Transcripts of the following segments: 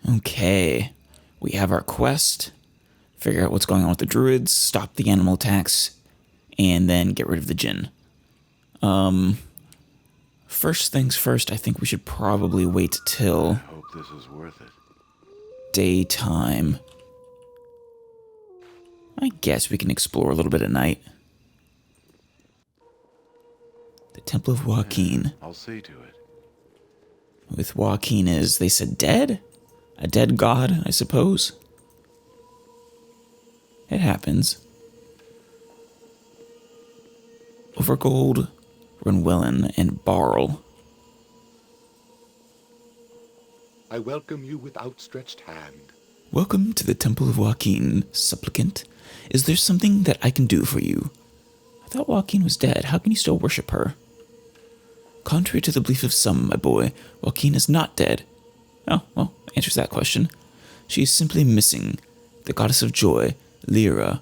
Okay, we have our quest. Figure out what's going on with the druids, stop the animal attacks, and then get rid of the djinn. First things first, I think we should probably wait till I hope this is worth it. daytime. I guess we can explore a little bit at night. The Temple of Joaquin. I'll see to it. With Joaquin is, they said, dead? A dead god, I suppose. It happens. Overgold, Runwellen, and Barl. I welcome you with outstretched hand. Welcome to the Temple of Joaquin, Supplicant. Is there something that I can do for you? I thought Joaquin was dead. How can you still worship her? Contrary to the belief of some, my boy, Joaquin is not dead. Oh, well, answers that question. She is simply missing. The goddess of joy, Lyra,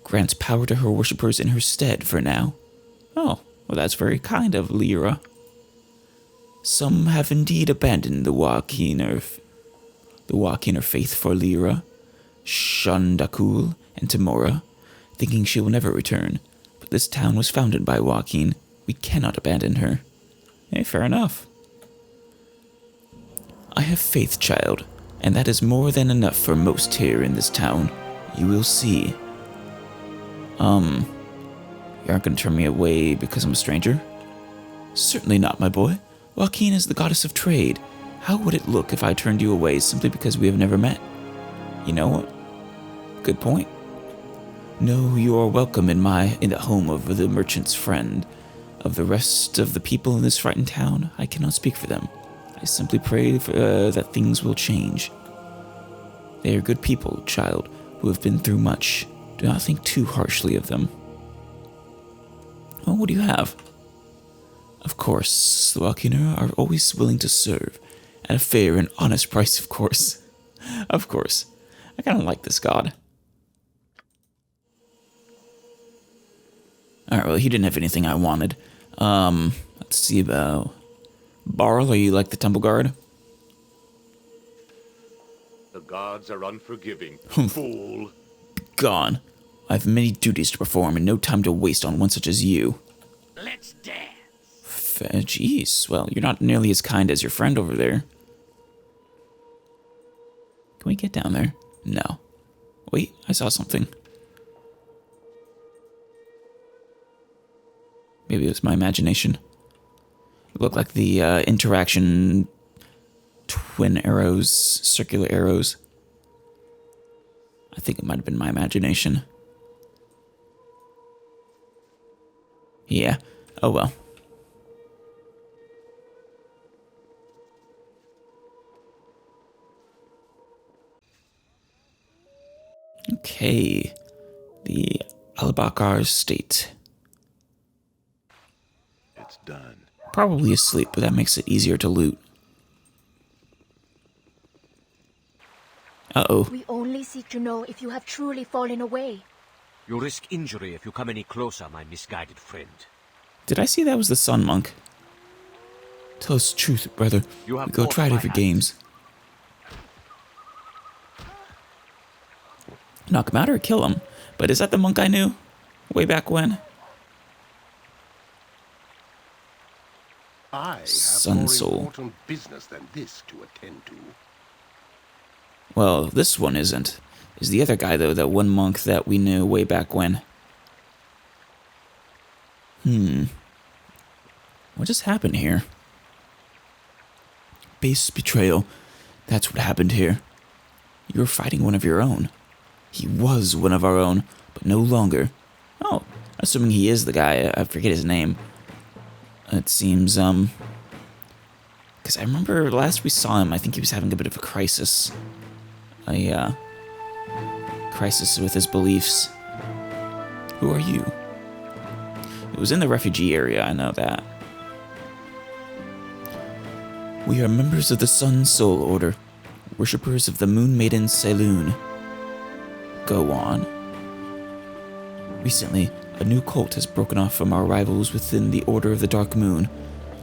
grants power to her worshippers in her stead for now. Oh, well, that's very kind of Lyra. Some have indeed abandoned the Joaquiner faith for Lyra, Shundakul, and Timora, thinking she will never return. But this town was founded by Joaquin. We cannot abandon her. Hey, fair enough. I have faith, child, and that is more than enough for most here in this town. You will see. You aren't gonna turn me away because I'm a stranger? Certainly not, my boy. Joaquin is the goddess of trade. How would it look if I turned you away simply because we have never met? You know what? Good point. No, you are welcome in the home of the merchant's friend. Of the rest of the people in this frightened town, I cannot speak for them. I simply pray that things will change. They are good people, child, who have been through much. Do not think too harshly of them. Well, what do you have? Of course, the Joaquiner are always willing to serve. At a fair and honest price, of course. Of course. I kind of like this god. Alright, well, he didn't have anything I wanted. Let's see about... Barl, are you like the temple guard? The gods are unforgiving. Humph. Fool. Gone. I have many duties to perform and no time to waste on one such as you. Let's dance. Jeez, well, you're not nearly as kind as your friend over there. Can we get down there? No. Wait, I saw something. Maybe it was my imagination. It looked like the interaction twin arrows, circular arrows. I think it might have been my imagination. Yeah. Oh well. Okay. The Alabakar State. It's done. Probably asleep, but that makes it easier to loot. Uh-oh. We only seek to know if you have truly fallen away. You risk injury if you come any closer, my misguided friend. Did I see that was the Sun Monk? Tell us the truth, brother. You have We go forced try it my over hand. games. Knock him out or kill him. But is that the monk I knew? Way back when? I have Sun more Soul. important business than this to attend to. Well, this one isn't. Is the other guy, though, that one monk that we knew way back when. What just happened here? Base betrayal. That's what happened here. You were fighting one of your own. He was one of our own, but no longer. Oh, assuming he is the guy. I forget his name. It seems, because I remember last we saw him, I think he was having a bit of a crisis. A crisis with his beliefs. Who are you? It was in the refugee area, I know that. We are members of the Sun Soul Order, worshippers of the Moon Maiden Saloon. Go on. Recently, a new cult has broken off from our rivals within the Order of the Dark Moon,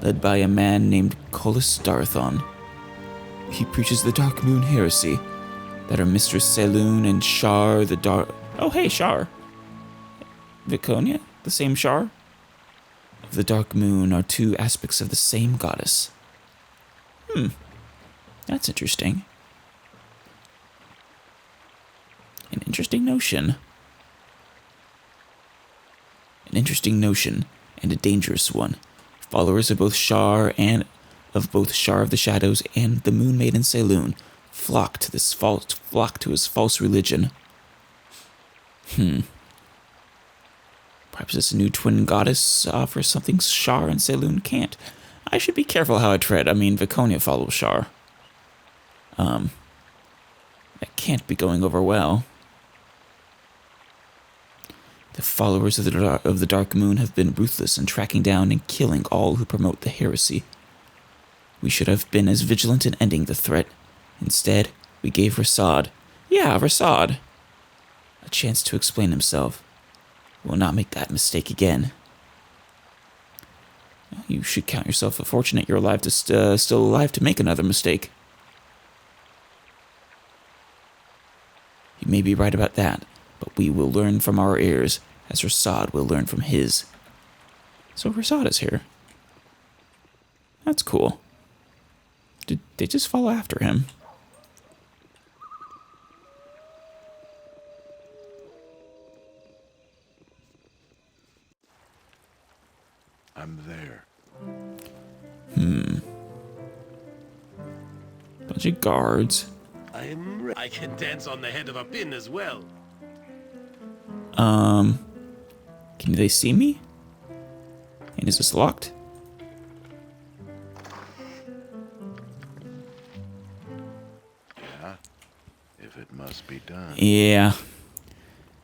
led by a man named Collis Darthon. We He preaches the Dark Moon heresy. That are Mistress Saloon and Shar the Dark... Oh, hey, Shar. Viconia? The same Shar? The Dark Moon are two aspects of the same goddess. That's interesting. An interesting notion. An interesting notion, and a dangerous one. Followers of both Shar of the Shadows and the Moon Maiden Saloon flock to his false religion. Perhaps this new twin goddess offers something Shar and Saloon can't. I should be careful how I tread. I mean, Viconia follows Shar. That can't be going over well. The followers of the Dark Moon have been ruthless in tracking down and killing all who promote the heresy. We should have been as vigilant in ending the threat. Instead, we gave Rasad, a chance to explain himself. We will not make that mistake again. You should count yourself fortunate you're alive still alive to make another mistake. You may be right about that, but we will learn from our ears, as Rasad will learn from his. So Rasad is here. That's cool. Did they just follow after him? I'm there. Bunch of guards. I can dance on the head of a pin as well. Can they see me? And is this locked? Yeah, if it must be done. Yeah.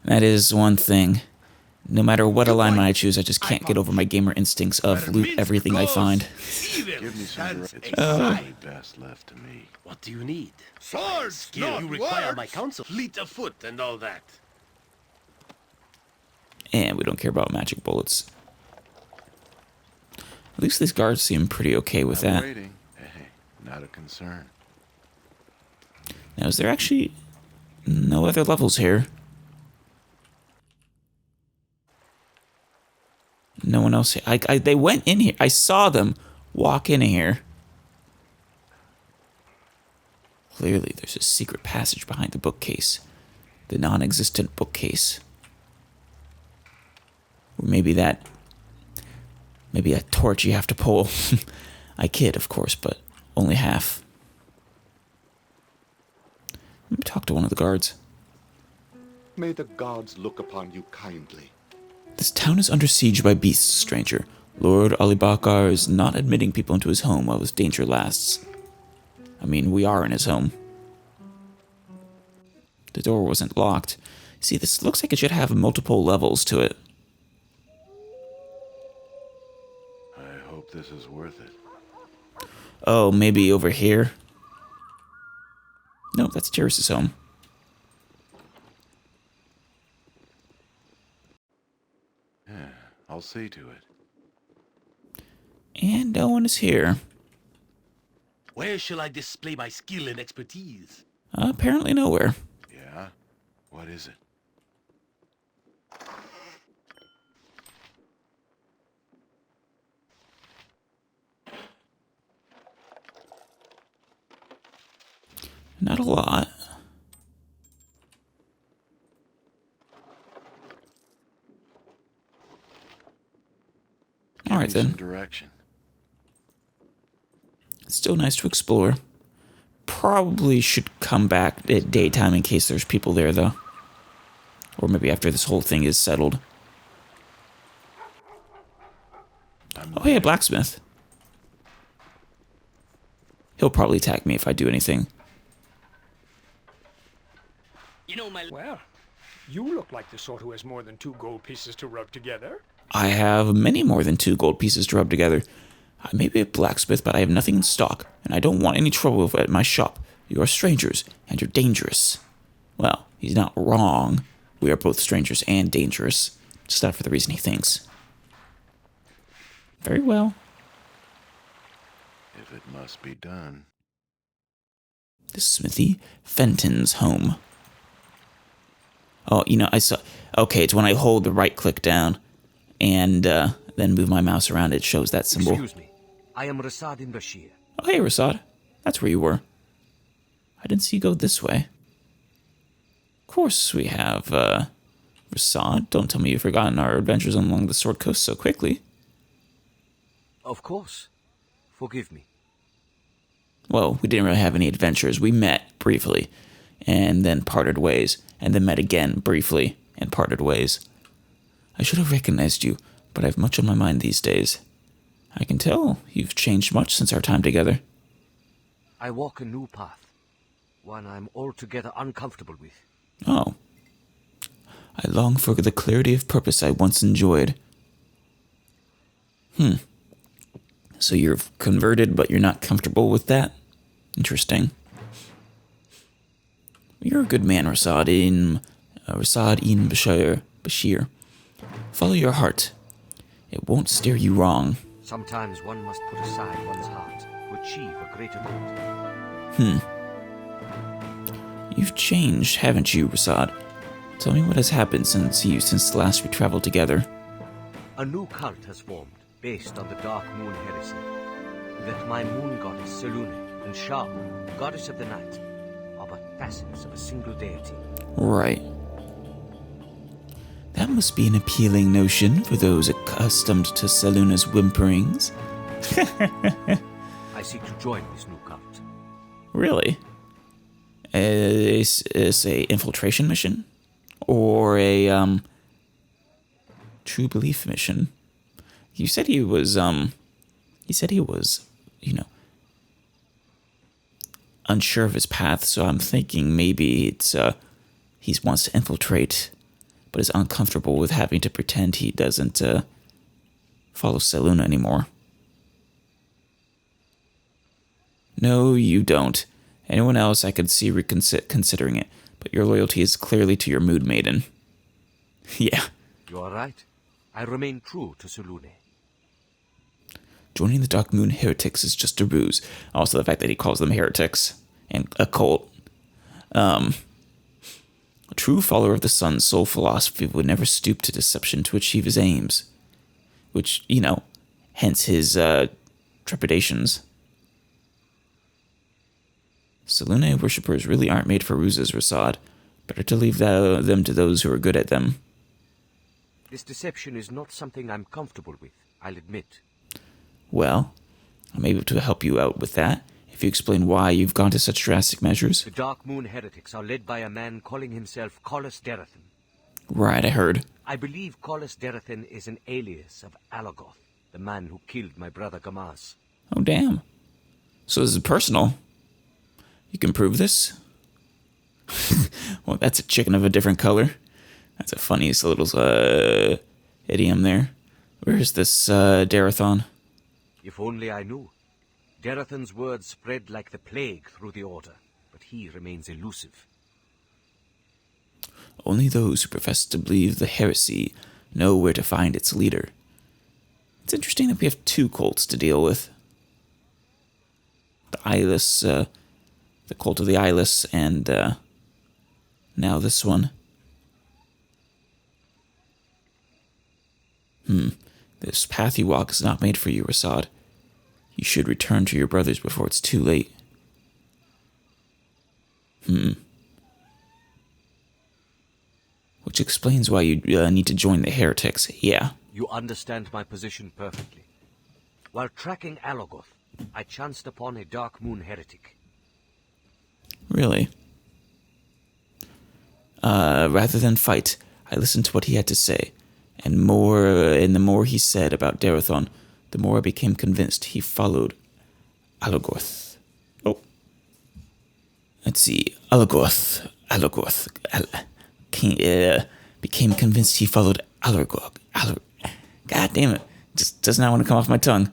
That is one thing. No matter what alignment I choose, I just can't get over my gamer instincts of loot everything I find. Give me some That's It's the exciting. best left to me. What do you need? Swords, Skill. not You require words. my counsel. Fleet of foot and all that. And we don't care about magic bullets. At least these guards seem pretty okay with I'm that. waiting. Hey, not a concern. Now, is there actually no other levels here? No one else. They went in here. I saw them walk in here. Clearly, there's a secret passage behind the bookcase. The non-existent bookcase. Or maybe a torch you have to pull. I kid, of course, but only half. Let me talk to one of the guards. May the gods look upon you kindly. This town is under siege by beasts, stranger. Lord Alibakar is not admitting people into his home while this danger lasts. I mean, we are in his home. The door wasn't locked. See, this looks like it should have multiple levels to it. I hope this is worth it. Oh, maybe over here? No, that's Jairus' home. Yeah, I'll see to it. And no one is here. Where shall I display my skill and expertise? Apparently nowhere. Yeah? What is it? Not a lot. Give Alright me then. some direction. It's still nice to explore. Probably should come back at daytime in case there's people there, though. Or maybe after this whole thing is settled. Oh, hey, a blacksmith. He'll probably attack me if I do anything. You know my... Well, you look like the sort who has more than 2 gold pieces to rub together. I have many more than 2 gold pieces to rub together. I may be a blacksmith, but I have nothing in stock, and I don't want any trouble at my shop. You are strangers, and you're dangerous. Well, he's not wrong. We are both strangers and dangerous. Just not for the reason he thinks. Very well. If it must be done. The smithy, Fenton's home. Oh, I saw... Okay, it's when I hold the right click down and then move my mouse around, it shows that symbol. Excuse me. I am Rasad in Bashir. Oh, hey, Rasad. That's where you were. I didn't see you go this way. Of course we have, Rasad. Don't tell me you've forgotten our adventures along the Sword Coast so quickly. Of course. Forgive me. Well, we didn't really have any adventures. We met briefly, and then parted ways, and then met again briefly, and parted ways. I should have recognized you, but I have much on my mind these days. I can tell you've changed much since our time together. I walk a new path, one I'm altogether uncomfortable with. Oh. I long for the clarity of purpose I once enjoyed. So you're converted, but you're not comfortable with that? Interesting. You're a good man, Rasad in Bashir. Follow your heart. It won't steer you wrong. Sometimes one must put aside one's heart to achieve a greater good. You've changed, haven't you, Rasad? Tell me what has happened since last we traveled together. A new cult has formed, based on the Dark Moon heresy. That my moon goddess, Selune, and Shah, goddess of the night, are but facets of a single deity. Right. That must be an appealing notion for those accustomed to Seluna's whimperings. I seek to join this new cult. Really? Is a infiltration mission? Or a, true belief mission? You said he was, unsure of his path, so I'm thinking maybe it's, he wants to infiltrate, but is uncomfortable with having to pretend he doesn't, follow Seluna anymore. No, you don't. Anyone else I could see considering it, but your loyalty is clearly to your mood maiden. Yeah. You are right. I remain true to Selune. Joining the Dark Moon heretics is just a ruse. Also the fact that he calls them heretics and a cult. A true follower of the sun's soul philosophy would never stoop to deception to achieve his aims. Which, hence his trepidations. Selune worshippers really aren't made for ruses, Rasad. Better to leave them to those who are good at them. This deception is not something I'm comfortable with, I'll admit. Well, I'm able to help you out with that, if you explain why you've gone to such drastic measures. The Dark Moon heretics are led by a man calling himself Collis Derathan. Right, I heard. I believe Collis Derathan is an alias of Alagoth, the man who killed my brother Gamaz. Oh, damn. So this is personal. You can prove this? Well, that's a chicken of a different color. That's a funniest little idiom there. Where is this Darathon? If only I knew. Derathan's words spread like the plague through the Order, but he remains elusive. Only those who profess to believe the heresy know where to find its leader. It's interesting that we have two cults to deal with. The Eyeless, the cult of the Eyeless, and now this one. This path you walk is not made for you, Rasad. You should return to your brothers before it's too late. Which explains why you need to join the heretics, yeah. You understand my position perfectly. While tracking Alagoth, I chanced upon a Dark Moon heretic. Really? Rather than fight, I listened to what he had to say, and the more he said about Darathon, the more I became convinced he followed Alagoth. Oh. Let's see. Alagoth. Became convinced he followed Alagoth. God damn it. Just does not want to come off my tongue.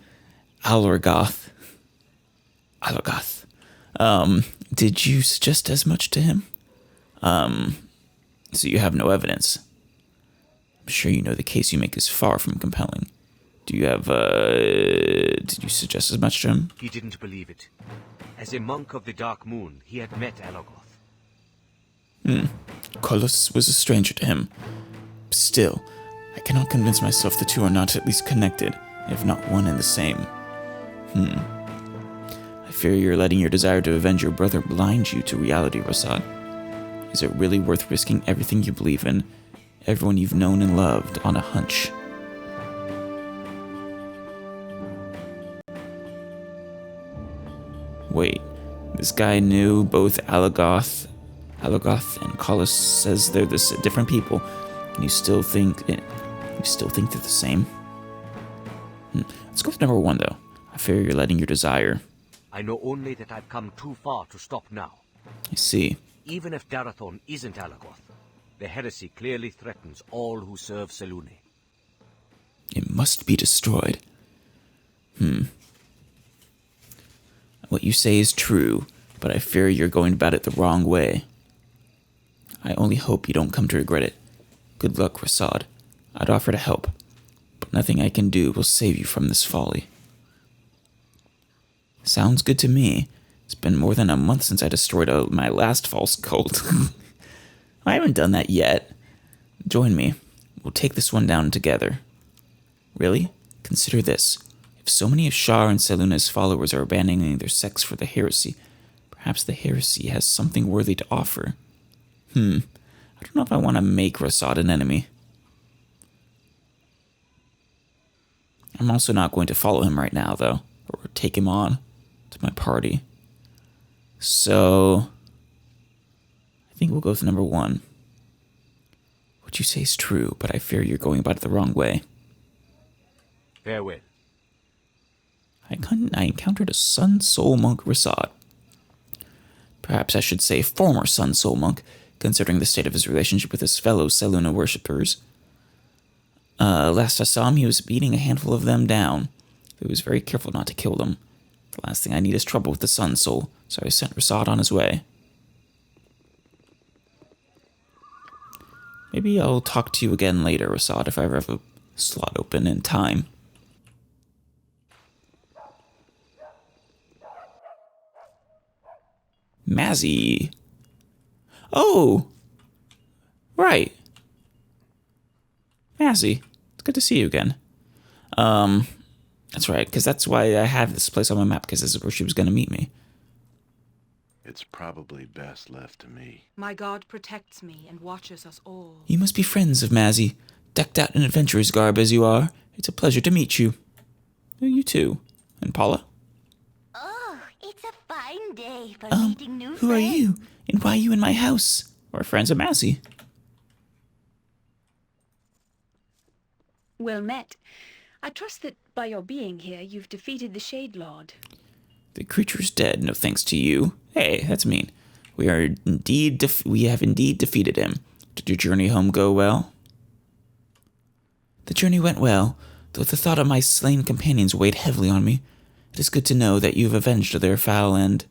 Alagoth. Did you suggest as much to him? So you have no evidence. I'm sure you know the case you make is far from compelling. Do you have, did you suggest as much to him? He didn't believe it. As a monk of the Dark Moon, he had met Alagoth. Kolos was a stranger to him. Still, I cannot convince myself the two are not at least connected, if not one and the same. I fear you're letting your desire to avenge your brother blind you to reality, Rasad. Is it really worth risking everything you believe in, everyone you've known and loved, on a hunch? Wait, this guy knew both Alagoth and Kolos. Says they're different people, and you still think they're the same? Let's go with number 1, though. I fear you're letting your desire. I know only that I've come too far to stop now. I see. Even if Darathon isn't Alagoth, the heresy clearly threatens all who serve Selûne. It must be destroyed. What you say is true, but I fear you're going about it the wrong way. I only hope you don't come to regret it. Good luck, Rasad. I'd offer to help, but nothing I can do will save you from this folly. Sounds good to me. It's been more than a month since I destroyed my last false cult. I haven't done that yet. Join me. We'll take this one down together. Really? Consider this. If so many of Shar and Selûne's followers are abandoning their sects for the heresy, perhaps the heresy has something worthy to offer. I don't know if I want to make Rasad an enemy. I'm also not going to follow him right now, though, or take him on to my party. So, I think we'll go with number 1. What you say is true, but I fear you're going about it the wrong way. Farewell. I encountered a Sun Soul Monk, Rasad. Perhaps I should say former Sun Soul Monk, considering the state of his relationship with his fellow Selûne worshippers. Last I saw him, he was beating a handful of them down. He was very careful not to kill them. The last thing I need is trouble with the Sun Soul, so I sent Rasad on his way. Maybe I'll talk to you again later, Rasad, if I ever have a slot open in time. Mazzy. Oh! Right. Mazzy. It's good to see you again. That's right, because that's why I have this place on my map, because this is where she was going to meet me. It's probably best left to me. My god protects me and watches us all. You must be friends of Mazzy. Decked out in adventurer's garb as you are, it's a pleasure to meet you. You too. And Paula? Oh, it's a fine day for meeting new friends. Who are you? And why are you in my house? We're friends of Mazzy. Well met. I trust that by your being here, you've defeated the Shade Lord. The creature's dead, no thanks to you. Hey, that's mean. We have indeed defeated him. Did your journey home go well? The journey went well, though the thought of my slain companions weighed heavily on me. It is good to know that you've avenged their foul end.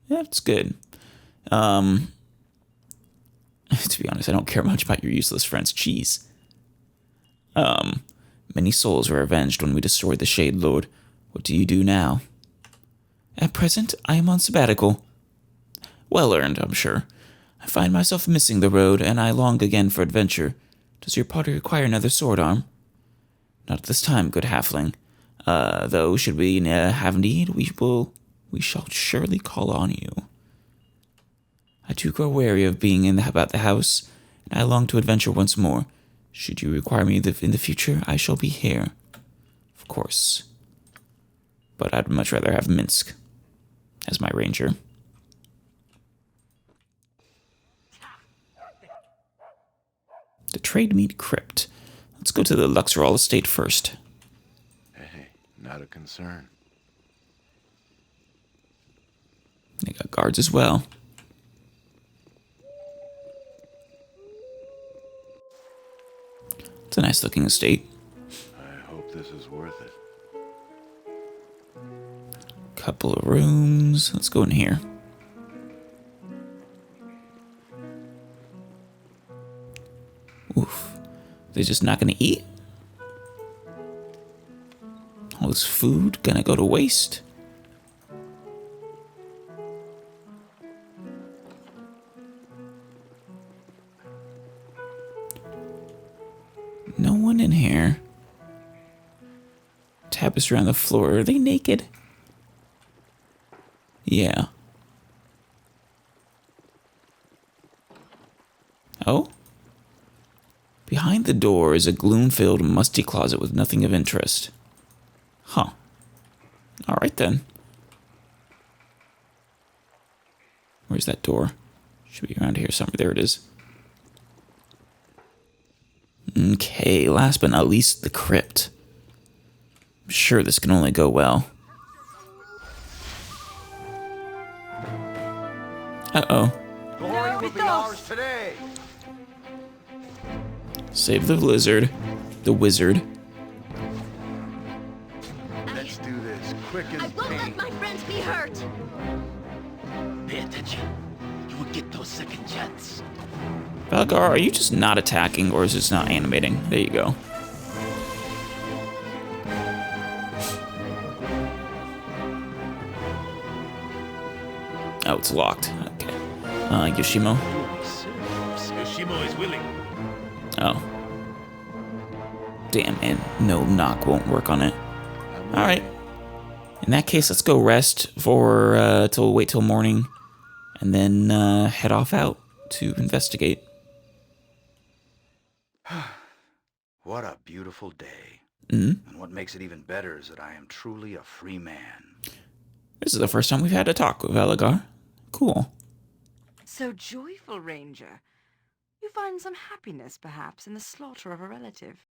That's good. To be honest, I don't care much about your useless friends. Jeez. Many souls were avenged when we destroyed the Shade Lord. What do you do now? At present, I am on sabbatical. Well earned, I'm sure. I find myself missing the road, and I long again for adventure. Does your party require another sword arm? Not at this time, good halfling. Though, should we have need, we shall surely call on you. I too grow weary of being about the house, and I long to adventure once more. Should you require me in the future, I shall be here. Of course. But I'd much rather have Minsk as my ranger. The trade meet Crypt. Let's go to the Luxorol estate first. Hey, not a concern. They got guards as well. It's a nice looking estate. I hope this is worth it. Couple of rooms. Let's go in here. Oof. They're just not gonna eat? this food gonna go to waste? No one in here. Tapestry on the floor. Are they naked? Yeah. Oh? Behind the door is a gloom-filled, musty closet with nothing of interest. Huh. Alright then. Where's that door? Should be around here somewhere. There it is. Okay, last but not least, the crypt. I'm sure this can only go well. Uh-oh. Glory will be ours today. Save the lizard. The wizard. Let's do this quick I as won't let paint. my friends be hurt. Pay attention. You will get no second chance. Baldur, are you just not attacking, or is it not animating? There you go. Oh, it's locked. Okay. Yoshimo? Yoshimo is willing. Oh. Damn, and no knock won't work on it. Alright. In that case, let's go rest for, wait till morning, and then, head off out to investigate. What a beautiful day. Mm-hmm. And what makes it even better is that I am truly a free man. This is the first time we've had a talk with Velagar. Cool. So joyful, Ranger. You find some happiness, perhaps, in the slaughter of a relative.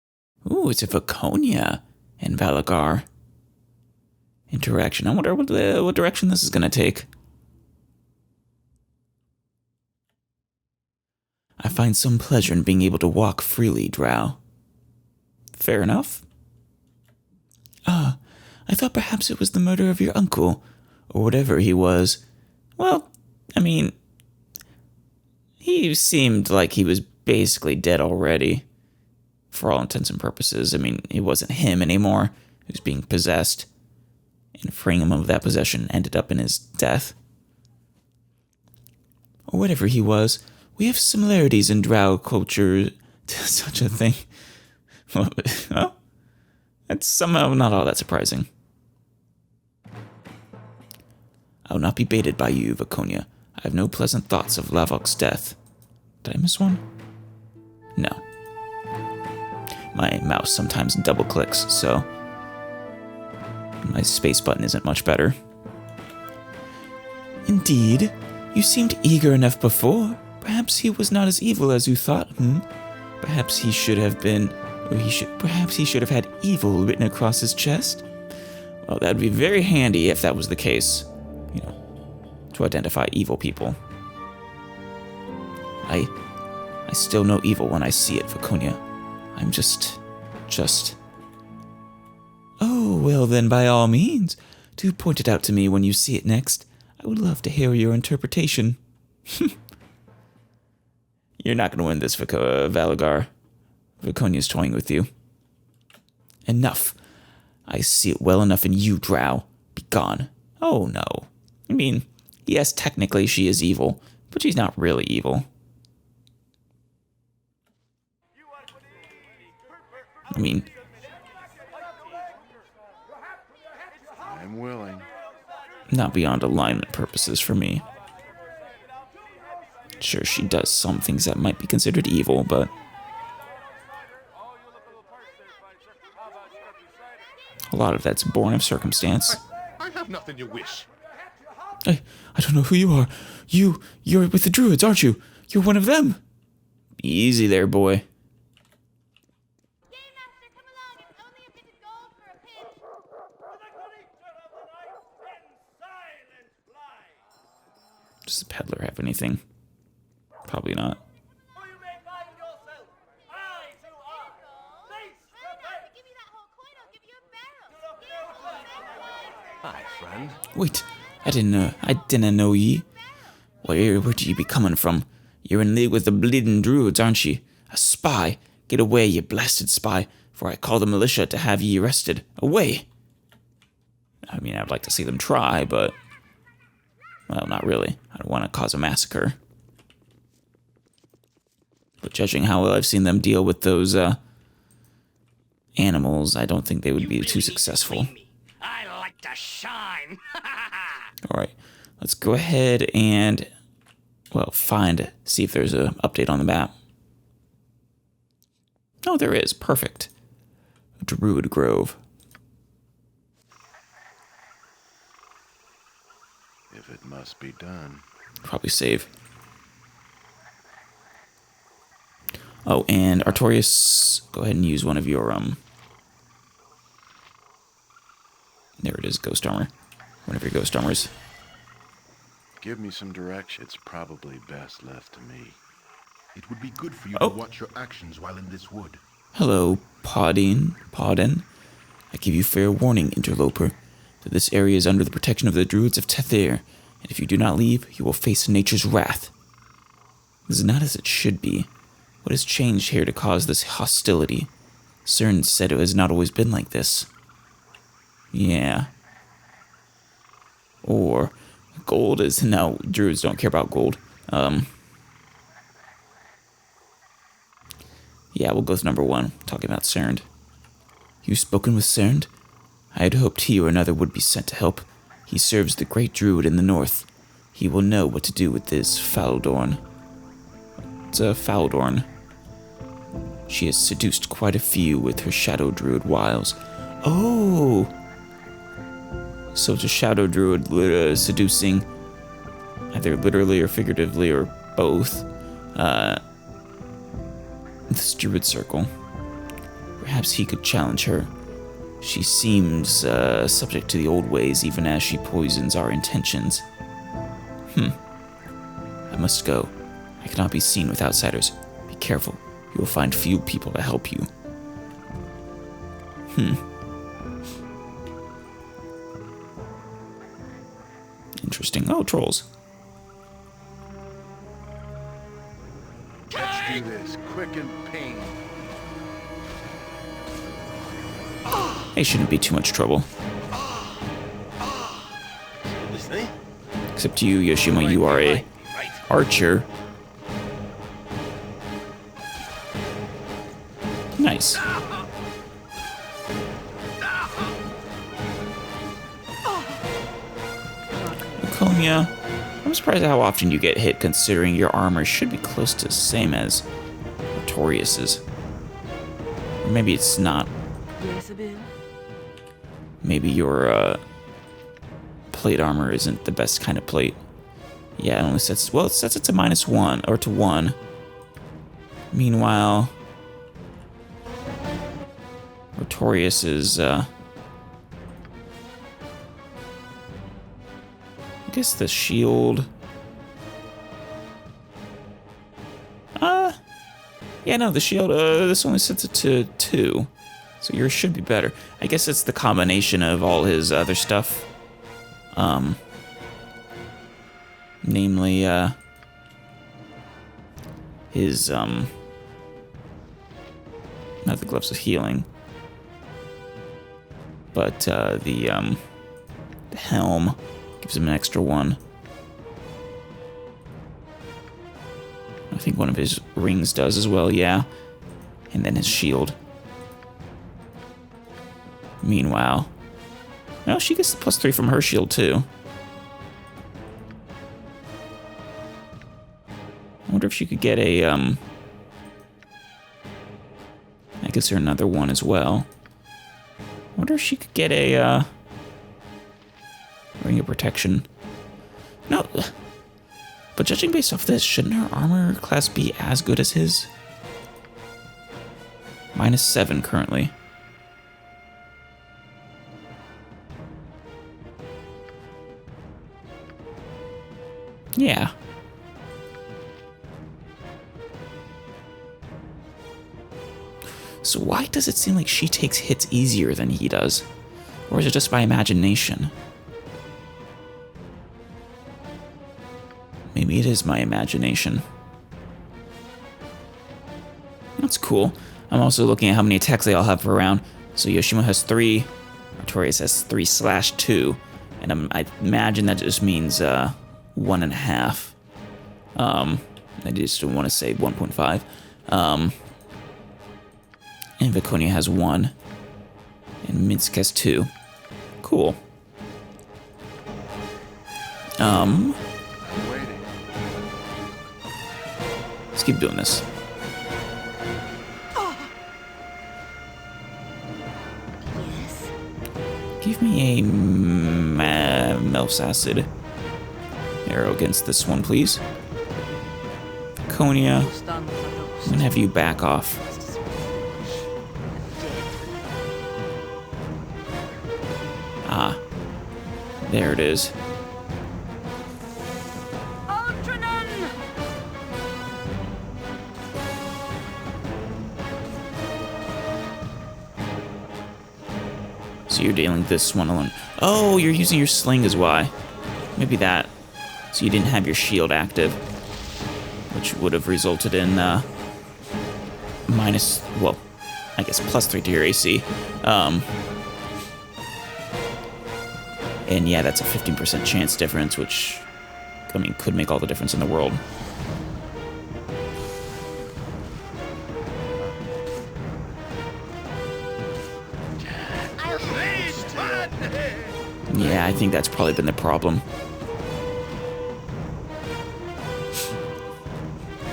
Ooh, it's a Vaconia and Velagar interaction. I wonder what direction this is going to take. I find some pleasure in being able to walk freely, Drow. Fair enough. Ah, I thought perhaps it was the murder of your uncle, or whatever he was. Well, I mean, he seemed like he was basically dead already, for all intents and purposes. I mean, it wasn't him anymore. He was being possessed, and freeing him of that possession ended up in his death. Or whatever he was, we have similarities in Drow culture to such a thing. Well, that's somehow not all that surprising. I will not be baited by you, Vaconia. I have no pleasant thoughts of Lavok's death. Did I miss one? No. My mouse sometimes double clicks, so my space button isn't much better. Indeed, you seemed eager enough before. Perhaps he was not as evil as you thought, Perhaps he should have been, perhaps he should have had evil written across his chest? Well, that'd be very handy if that was the case, to identify evil people. I still know evil when I see it, Vaconia. I'm just... Oh, well then, by all means, do point it out to me when you see it next. I would love to hear your interpretation. You're not going to win this, Velagar. Vaconia's toying with you. Enough. I see it well enough in you, Drow. Be gone. Oh, no. I mean, yes, technically she is evil, but she's not really evil. I mean... I'm willing. Not beyond alignment purposes for me. Sure, she does some things that might be considered evil, but... a lot of that's born of circumstance. I have nothing you wish. I don't know who you are. You're with the Druids, aren't you? You're one of them. Easy there, boy. Does the peddler have anything? Probably not. Hi, friend. Wait, I didn't know ye. Where do you be coming from? You're in league with the bleeding Druids, aren't ye? A spy. Get away, you blasted spy, for I call the militia to have ye arrested. Away! I mean, I'd like to see them try, but... Well, not really. I don't want to cause a massacre. But judging how well I've seen them deal with those, animals, I don't think they would be too successful. I like to shine. Alright, let's go ahead and, well, see if there's an update on the map. Oh, there is. Perfect. Druid Grove. If it must be done. Probably save. Oh, and Artorias, go ahead and use one of your, there it is, Ghost Armor. One of your Ghost Armors. Give me some direction. It's probably best left to me. It would be good for you to watch your actions while in this wood. Hello, Podden. I give you fair warning, interloper, that this area is under the protection of the Druids of Tethyr, and if you do not leave, you will face nature's wrath. This is not as it should be. What has changed here to cause this hostility? Cern said it has not always been like this. Yeah. Or, gold is... No, Druids don't care about gold. Yeah, we'll go with number 1, talking about Cern. You've spoken with Cern? I had hoped he or another would be sent to help. He serves the great druid in the north. He will know what to do with this Faldorn. It's a Faldorn. She has seduced quite a few with her shadow druid wiles. Oh! So it's a shadow druid seducing, either literally or figuratively or both, this druid circle. Perhaps he could challenge her. She seems subject to the old ways, even as she poisons our intentions. I must go. I cannot be seen with outsiders. Be careful. You will find few people to help you. Interesting. Oh, trolls. Let's do this quick and pain. They shouldn't be too much trouble. Listening? Except you, Yoshima, you are a archer. Nice. Laconia, I'm surprised at how often you get hit, considering your armor should be close to the same as Artorias's. Or maybe it's not. Yes, Abel? Maybe your plate armor isn't the best kind of plate. Yeah, it only sets, well, it sets it to -1, or to 1. Meanwhile, Artorias is, I guess the shield. Yeah, no, the shield, this only sets it to 2. So yours should be better. I guess it's the combination of all his other stuff. Namely, his, not the gloves of healing, but, the helm gives him an extra 1. I think one of his rings does as well, yeah. And then his shield. Meanwhile, well, she gets the +3 from her shield too. I wonder if she could get a, I guess there's another one as well. I wonder if she could get a, ring of protection. No, but judging based off this, shouldn't her armor class be as good as his? -7 currently. Yeah. So why does it seem like she takes hits easier than he does? Or is it just my imagination? Maybe it is my imagination. That's cool. I'm also looking at how many attacks they all have per round. So Yoshima has 3, Artorias has 3/2, and I imagine that just means 1.5. I just want to say 1.5. And Viconia has 1. And Minsk has 2. Cool. I'm waiting. Let's keep doing this. Yes? Give me a Melf's Acid arrow against this one, please. Viconia, I'm gonna have you back off. Ah, there it is. So you're dealing this one alone. Oh, you're using your sling as why. Maybe that. So you didn't have your shield active, which would have resulted in minus, well, I guess +3 to your AC. And yeah, that's a 15% chance difference, which, I mean, could make all the difference in the world. Yeah, I think that's probably been the problem.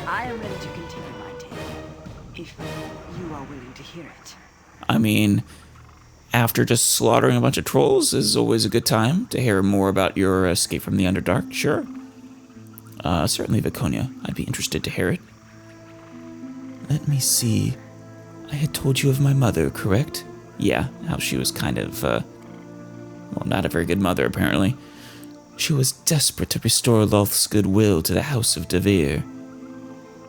I am ready to continue my tale, if you are willing to hear it. I mean, after just slaughtering a bunch of trolls is always a good time to hear more about your escape from the Underdark, sure. Certainly, Viconia. I'd be interested to hear it. Let me see. I had told you of my mother, correct? Yeah, how she was kind of, well, not a very good mother, apparently. She was desperate to restore Loth's goodwill to the House of Devere,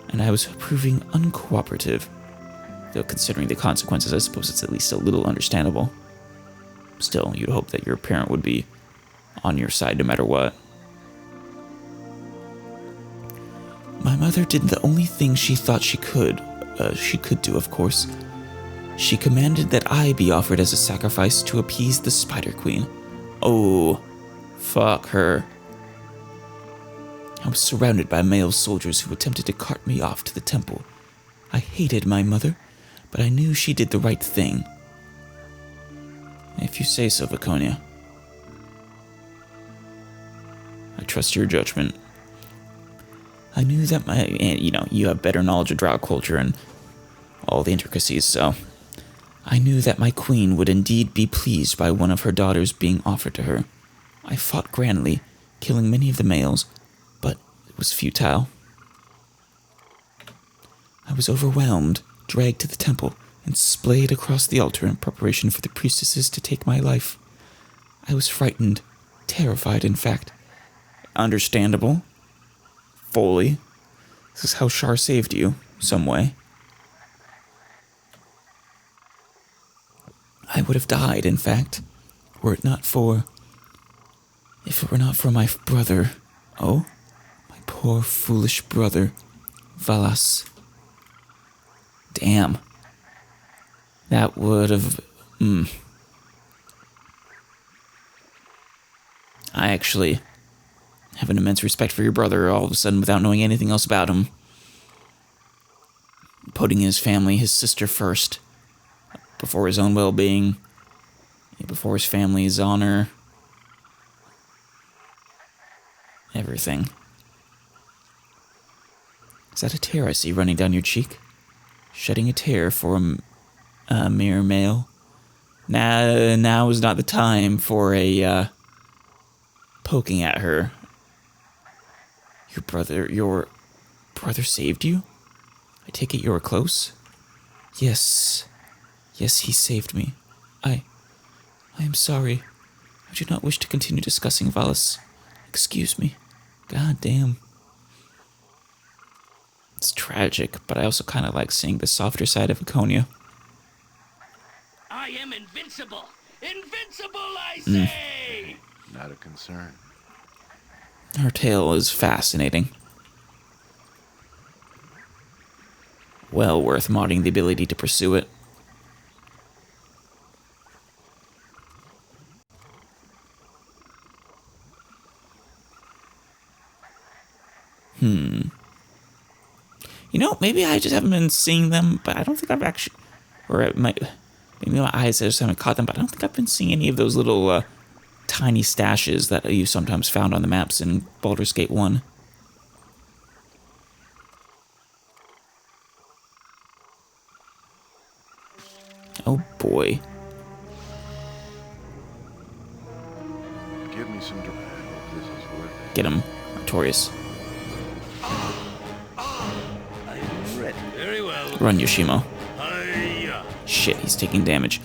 and I was proving uncooperative. Though considering the consequences, I suppose it's at least a little understandable. Still, you'd hope that your parent would be on your side no matter what. My mother did the only thing she thought she could do, of course. She commanded that I be offered as a sacrifice to appease the Spider Queen. Oh, fuck her. I was surrounded by male soldiers who attempted to cart me off to the temple. I hated my mother, but I knew she did the right thing. If you say so, Viconia. I trust your judgment. I knew that you have better knowledge of Drow culture and all the intricacies, so I knew that my queen would indeed be pleased by one of her daughters being offered to her. I fought grandly, killing many of the males, but it was futile. I was overwhelmed, dragged to the temple, and splayed across the altar in preparation for the priestesses to take my life. I was frightened, terrified, in fact. Understandable. Fully. This is how Shar saved you, some way. I would have died, in fact, if it were not for my brother. Oh, my poor, foolish brother, Valas. Damn. That would have... I actually have an immense respect for your brother all of a sudden without knowing anything else about him. Putting his family, his sister first, before his own well-being, before his family's honor, everything. Is that a tear I see running down your cheek? Shedding a tear for a mere male? Now is not the time for a, poking at her. Your brother saved you? I take it you were close? Yes, he saved me. I am sorry. I do not wish to continue discussing Valas. Excuse me. God damn. It's tragic, but I also kind of like seeing the softer side of Viconia. I am invincible! Invincible, I say! Not a concern. Her tale is fascinating. Well worth modding the ability to pursue it. You know, maybe I just haven't been seeing them, but I don't think I've actually... Or maybe my eyes just haven't caught them, but I don't think I've been seeing any of those little tiny stashes that you sometimes found on the maps in Baldur's Gate 1. Oh boy. Give me some direction. I hope this is worth it. Get him, Artorias. I'm ready. Very well. Run, Yoshimo. Hiya. Shit, he's taking damage.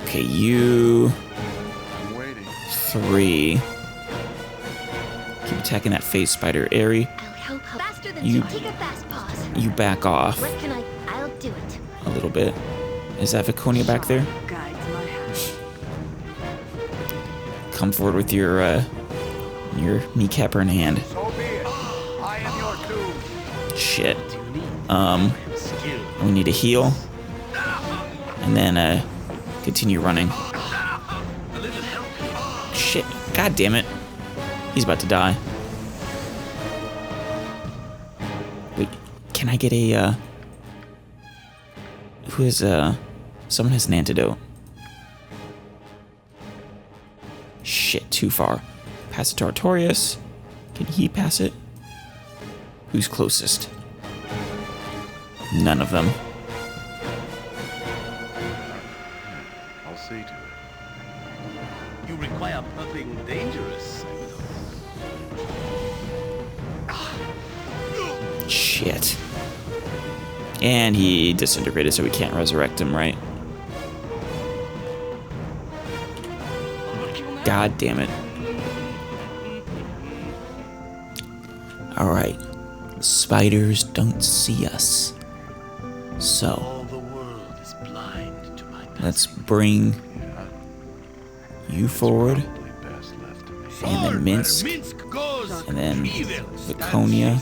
Okay, you... I'm waiting. 3. Keep attacking that phase spider, Airy. I'll help her. Faster than You- take a fast pause. You back off What can I? I'll do it. a little bit. Is that Viconia back there? Guides my hand. Come forward with your kneecapper in hand. So be it. I am your doom. Shit. What do you need? Skill. We need a heal. And then, continue running. A little help here. Shit. God damn it. He's about to die. Wait, can I get a, who is, someone has an antidote. Shit, too far. Pass it to Artorias. Can he pass it? Who's closest? None of them. I'll see to it. You require nothing dangerous. Shit. And he disintegrated, so we can't resurrect him, right? God damn it. Alright. Spiders don't see us. So, All the world is blind to my let's bring Yeah. you forward, Probably best left to me. and then Minsk, goes. and then Evil Viconia.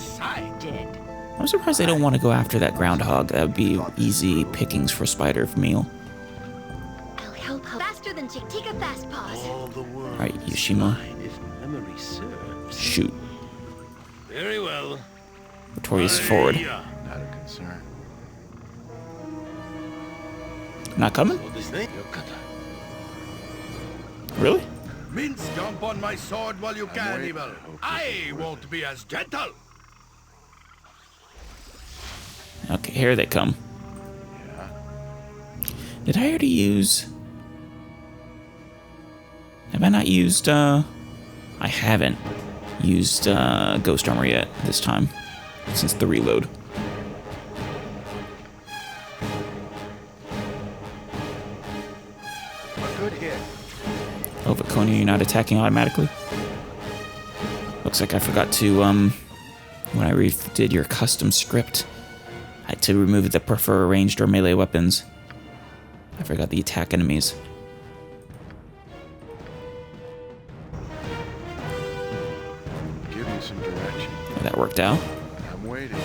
Dead. I'm surprised they don't want to go after that groundhog. That would be easy pickings for spider meal. I'll help her. Faster than take a fast pause. All the world Alright, is Yoshimo. blind if memory serves. Shoot. Very well. Artorias forward. Hiya. Not a concern. Not coming? So this thing, Yokata. Really? Mince, jump on my sword while you can, waiting. evil. I hope this I is worth won't be as gentle. Okay, here they come. Yeah. Did I already use... Have I not used, I haven't used, Ghost Armor yet this time, since the reload. A good hit. Oh, Viconia, you're not attacking automatically? Looks like I forgot to, when I redid your custom script, I had to remove the prefer ranged or melee weapons. I forgot the attack enemies. Give me some direction. Oh, that worked out. I'm waiting.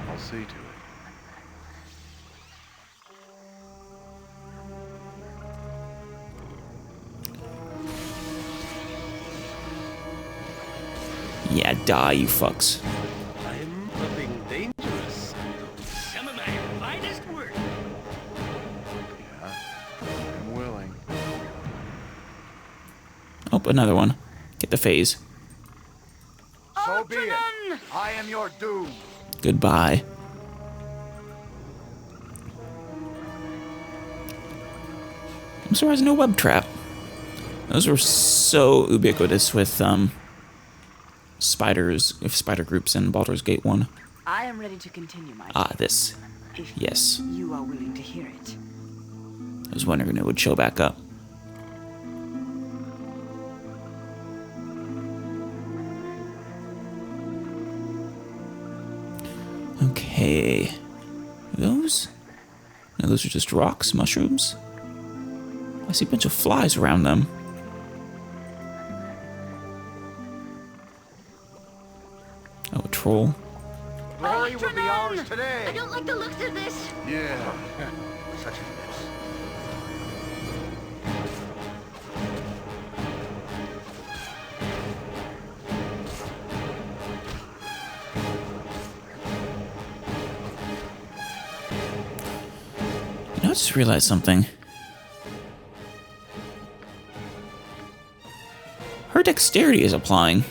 I'll see to it. Yeah, die, you fucks. I'm nothing dangerous. Some of my finest work. Yeah. I'm willing. Oh, another one. Get the phase. So be it. I am your doom. Goodbye. I'm surprised no web trap. Those were so ubiquitous with spiders, if spider groups in Baldur's Gate 1. I am ready to continue my Ah, this. if Yes. you are willing to hear it. I was wondering it would show back up. Okay. Those? No, those are just rocks, mushrooms. I see a bunch of flies around them. Oh, a troll. Glory will be ours today. I don't like the looks of this. Yeah. Such a mess. I just realized something. Her dexterity is applying,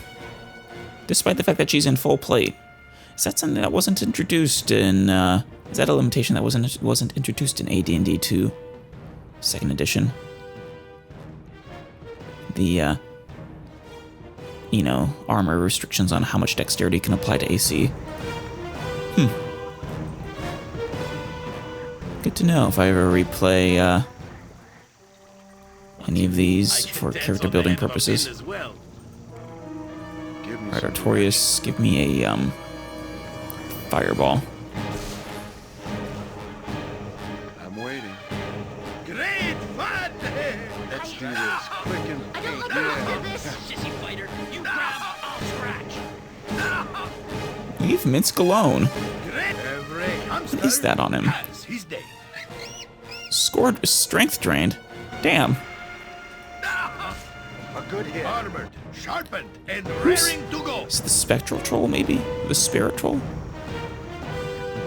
despite the fact that she's in full plate. Is that something that wasn't introduced in, is that a limitation that wasn't introduced in AD&D 2, 2nd edition? The, you know, armor restrictions on how much dexterity can apply to AC. Good to know if I ever replay, any of these for character building purposes. Alright, Artorias, give me a, fireball. I'm waiting. Great fun! Let's do this quick and I don't look yeah. after this. Sissy fighter, you grab, I'll scratch. Leave Minsk alone. Every hamster What is that on him? has his day. Scored strength drained. Damn. A good hit. Armored, sharpened, and Who's- raring to go. Is the Spectral Troll, maybe? The Spirit Troll?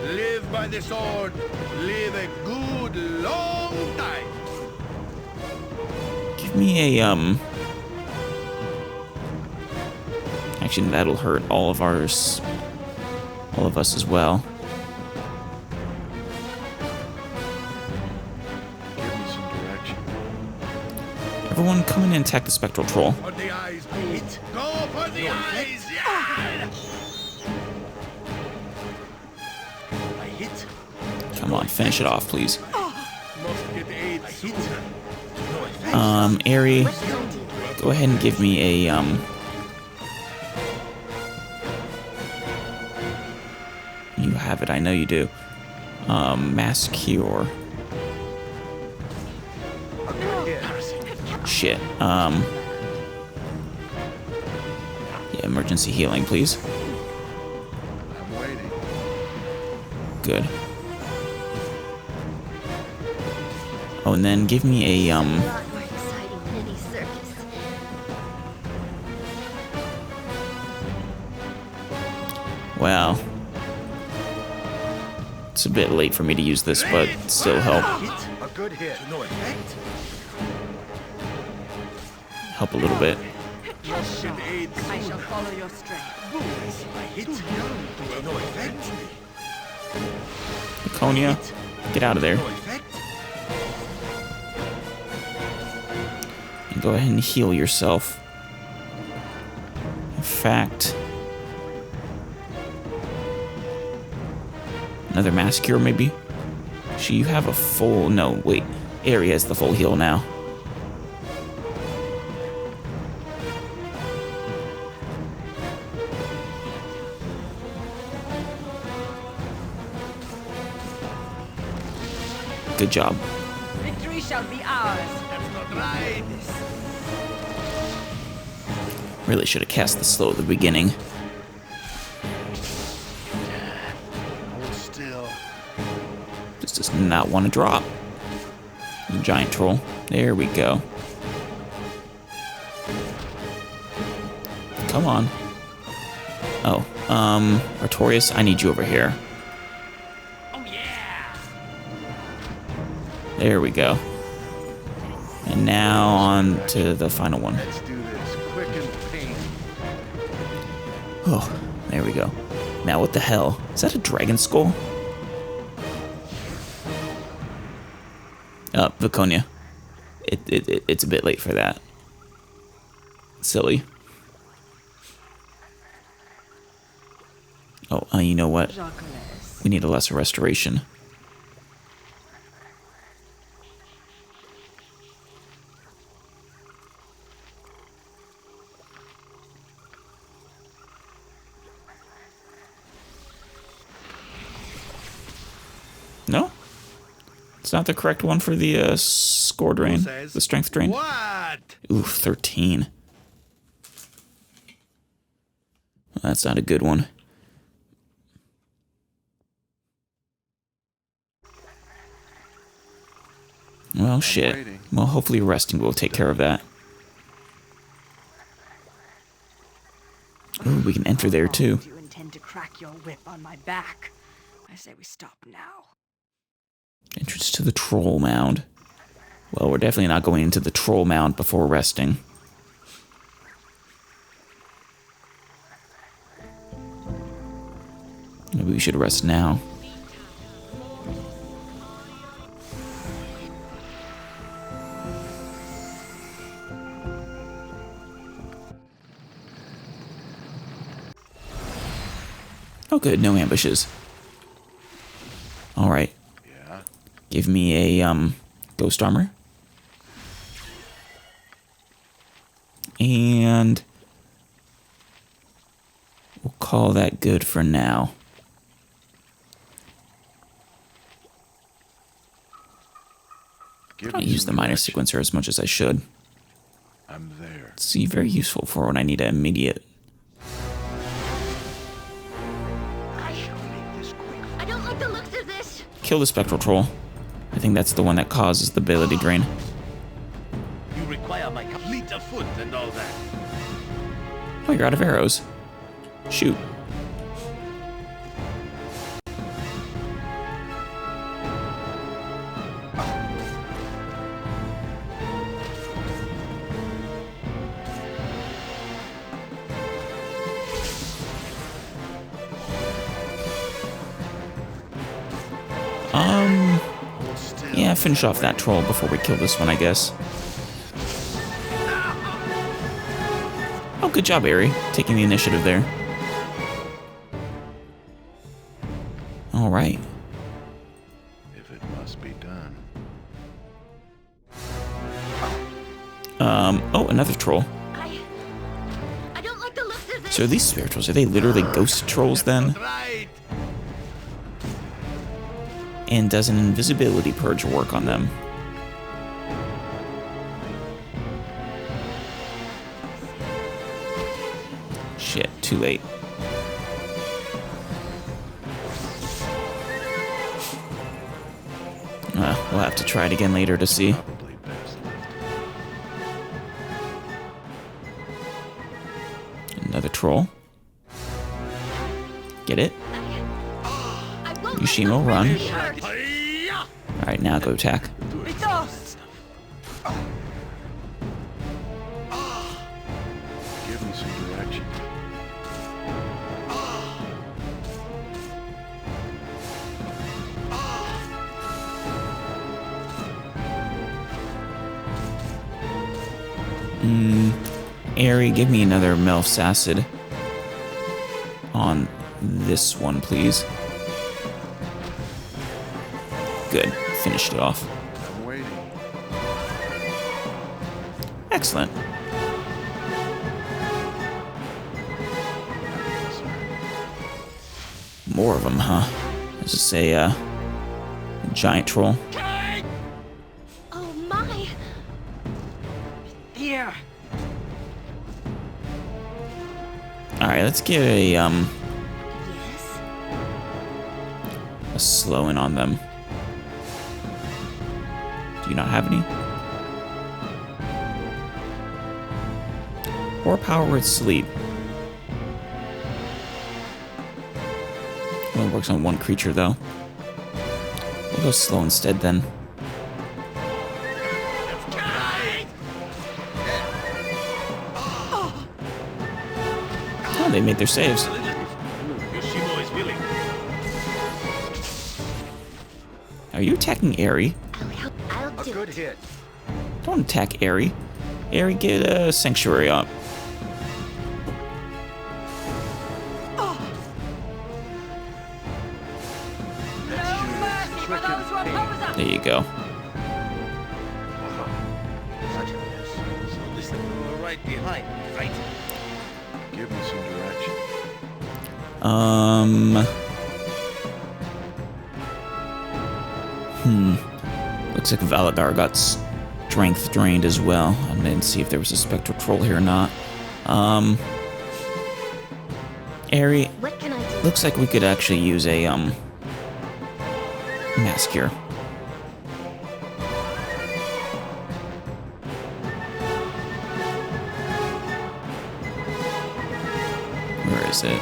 Live by the sword. Live a good long time. Give me a, Actually, that'll hurt all of us as well. Give me some direction. Everyone come in and attack the Spectral Troll. For the eyes, Pete. Go for the eyes. Yeah. I hit. Come on, finish it off, please. Must get AIDS. I hit. No effect. Airy, go ahead and give me a, You have it, I know you do. Mass Cure. A good hit. Shit. Yeah, emergency healing, please. I'm waiting. Good. Oh, and then give me a, A lot more exciting than any circus. well. It's a bit late for me to use this, but still help. A good hit. No effect. Help a little bit. Must get AIDS. I shall follow your strength. I hit. No effect. Laconia, get out of there. No effect. And go ahead and heal yourself. In fact, another mass cure, maybe? Actually, you have a full... No, wait. Aerie has the full heal now. Good job. Victory shall be ours. That's not right. Really should have cast the slow at the beginning. Hold still. This does not want to drop. The giant troll. There we go. Come on. Oh, Artorias, I need you over here. Oh yeah. There we go. And now on to the final one. Let's do this quick and pain. Oh, there we go. Now what the hell? Is that a dragon skull? Viconia. It's a bit late for that. Silly. Oh, you know what? Joaquin. We need a lesser restoration. No? It's not the correct one for the score drain, the strength drain. What? Ooh, 13. Well, that's not a good one. Well, shit. waiting. Well, hopefully resting will take care of that. Ooh, we can enter there too. Do you intend to crack your whip on my back? I say we stop now. Entrance to the troll mound. Well, we're definitely not going into the troll mound before resting. Maybe we should rest now. Oh good, no ambushes. Alright. Yeah. Give me a ghost armor. And we'll call that good for now. I don't use the minor sequencer as much as I should. I'm there. It's very useful for when I need an immediate. I don't like the looks of this. Kill the Spectral Troll. I think that's the one that causes the ability drain. You require my complete foot and all that. Oh, you're out of arrows. Shoot. Yeah, finish off that troll before we kill this one, I guess. Oh, good job, Aerie, taking the initiative there. All right. If it must be done. Oh, another troll. I don't like the looks of this. So are these spirit trolls, are they literally ghost trolls then? Right. And does an invisibility purge work on them? Shit, too late. We'll have to try it again later to see. Probably best left. Another troll. Get it? Yushimo, run. Alright, now go attack. Give me some direction. Aerie, give me another Melf's Acid on this one, please. Good. Finished it off. I'm waiting. Excellent. More of them, huh? Let's just say, a giant troll. Oh my! Here. Alright, let's get a, Yes? a slow in on them. Do you not have any? Or power word sleep. Only works on one creature though. We'll go slow instead then. Oh, they made their saves. Yoshimo is willing. Are you attacking Aerie? I'll A do good it. hit. Don't attack Aerie. Aerie, get a sanctuary up. There you go. Such a mess. So listen, you were right behind, right? Give me some direction. Looks like Valagar got strength drained as well. I didn't see if there was a Spectral Troll here or not. Aerie, What can I do? looks like we could actually use a, mask here. Where is it?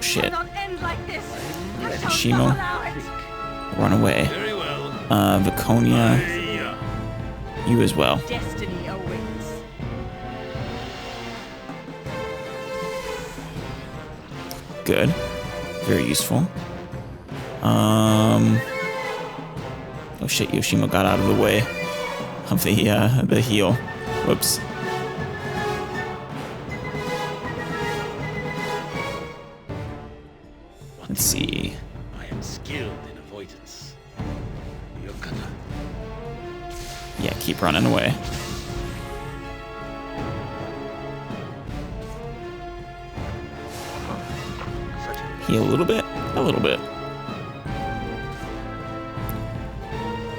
shit. Cannot end like this. I shall Shimo. not allow it. Run away. Very well. Viconia, Hey, you as well. Destiny awaits. Good. Very useful. Oh shit, Yoshimo got out of the way of the heal. Whoops. Let's see. I am skilled in avoidance. Yokata. Yeah, keep running away. Heal a little bit? A little bit.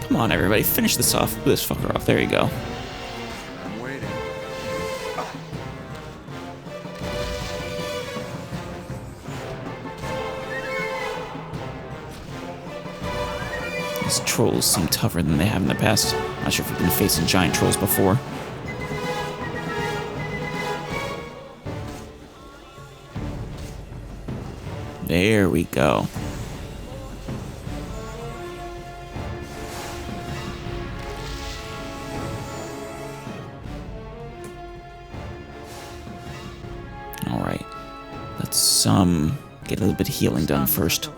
Come on, everybody. Finish this off. This fucker off. There you go. I'm waiting. These trolls seem tougher than they have in the past. Not sure if we've been facing giant trolls before. There we go. All right. Let's get a little bit of healing done first.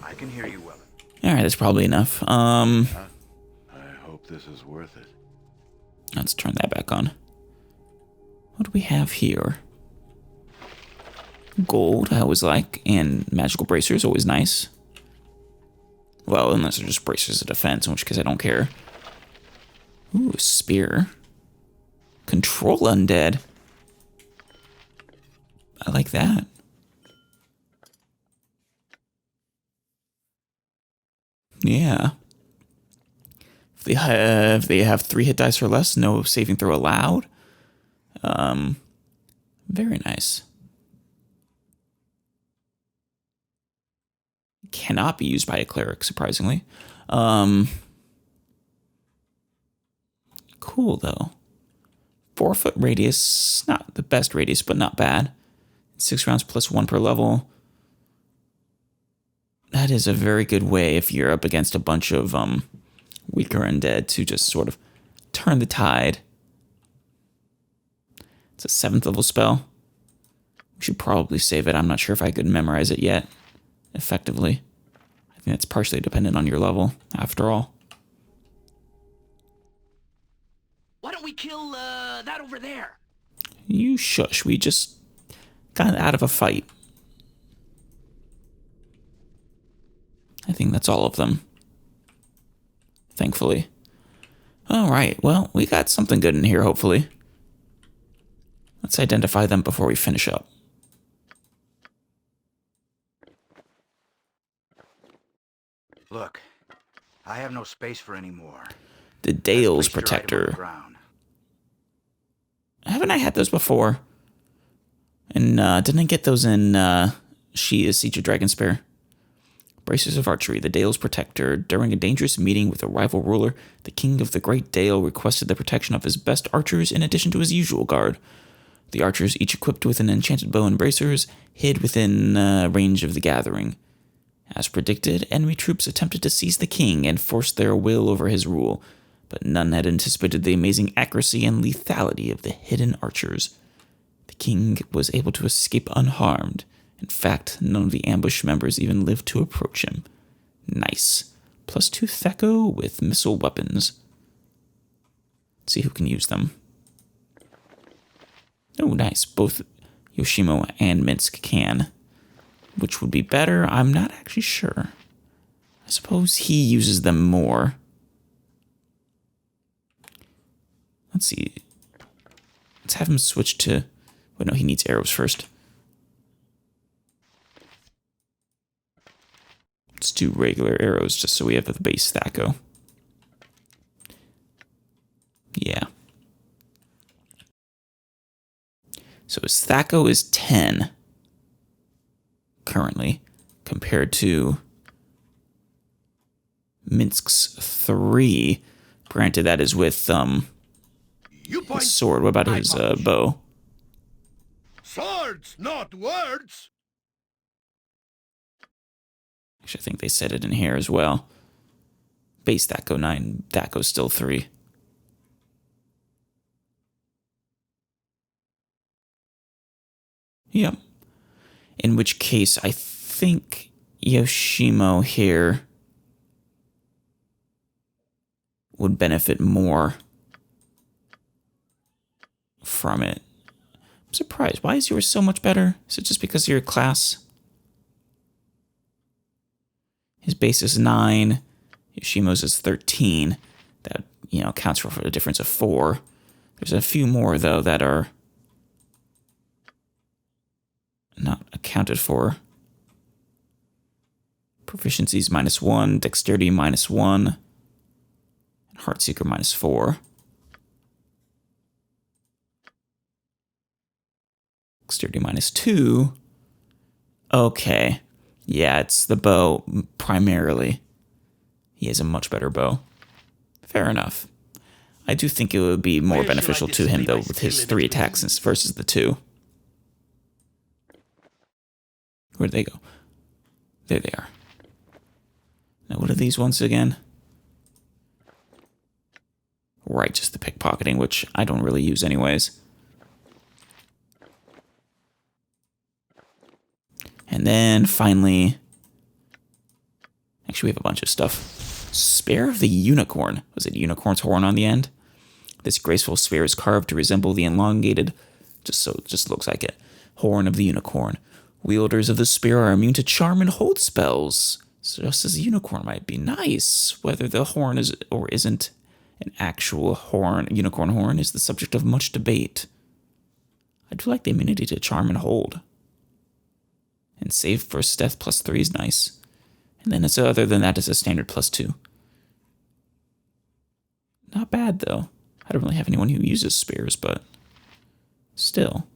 I can hear you well. All right, that's probably enough. I hope this is worth it. Let's turn that back on. What do we have here? Gold, I always like, and magical bracers, always nice. Well, unless they're just bracers of defense, in which case I don't care. Ooh, spear. Control undead. I like that. Yeah. If they have 3 hit dice or less, no saving throw allowed. Very nice. Cannot be used by a cleric, surprisingly. Cool, though. 4-foot radius. Not the best radius, but not bad. 6 rounds plus 1 per level. That is a very good way if you're up against a bunch of weaker undead to just sort of turn the tide. It's a 7th level spell. We should probably save it. I'm not sure if I could memorize it yet effectively. I think that's partially dependent on your level, after all. Why don't we kill that over there? You shush. We just got out of a fight. I think that's all of them. Thankfully. All right. Well, we got something good in here, hopefully. Let's identify them before we finish up. Look, I have no space for any more. The Dale's Place your item on the Protector. ground. Haven't I had those before? And didn't I get those in She is Siege of Dragonspear? Bracers of Archery, the Dale's Protector. During a dangerous meeting with a rival ruler, the king of the Great Dale requested the protection of his best archers in addition to his usual guard. The archers, each equipped with an enchanted bow and bracers, hid within range of the gathering. As predicted, enemy troops attempted to seize the king and force their will over his rule, but none had anticipated the amazing accuracy and lethality of the hidden archers. The king was able to escape unharmed. In fact, none of the ambush members even lived to approach him. Nice. +2 Thaco with missile weapons. Let's see who can use them. Oh, nice. Both Yoshimo and Minsk can. Which would be better? I'm not actually sure. I suppose he uses them more. Let's see. Let's have him switch to... Wait, no, he needs arrows first. Let's do regular arrows just so we have the base Thaco. Yeah. So his Thaco is 10 currently, compared to Minsk's 3. Granted, that is with his sword. What about his bow? Sword! Words, not words! Actually, I think they said it in here as well. Base that go 9, that goes still 3. Yep. In which case, I think Yoshimo here would benefit more from it. I'm surprised. Why is yours so much better? Is it just because of your class? His base is 9. Yoshimo's is 13. That, accounts for a difference of 4. There's a few more, though, that are not accounted for. Proficiency's -1, dexterity -1, and Heartseeker -4. Dexterity -2. Okay. Yeah, it's the bow primarily. He has a much better bow. Fair enough. I do think it would be more beneficial to him, though, with his 3 attacks versus the 2. Where'd they go? There they are. Now, what are these ones again? Right, just the pickpocketing, which I don't really use anyways. And then, finally... Actually, we have a bunch of stuff. Spear of the Unicorn. Was it unicorn's horn on the end? This graceful spear is carved to resemble the elongated, just looks like it, horn of the unicorn. Wielders of the spear are immune to charm and hold spells, just as a unicorn might be. Nice. Whether the horn is or isn't an actual horn, unicorn horn, is the subject of much debate. I do like the immunity to charm and hold. And save versus death +3 is nice. And then other than that, it's a standard +2. Not bad, though. I don't really have anyone who uses spears, but still.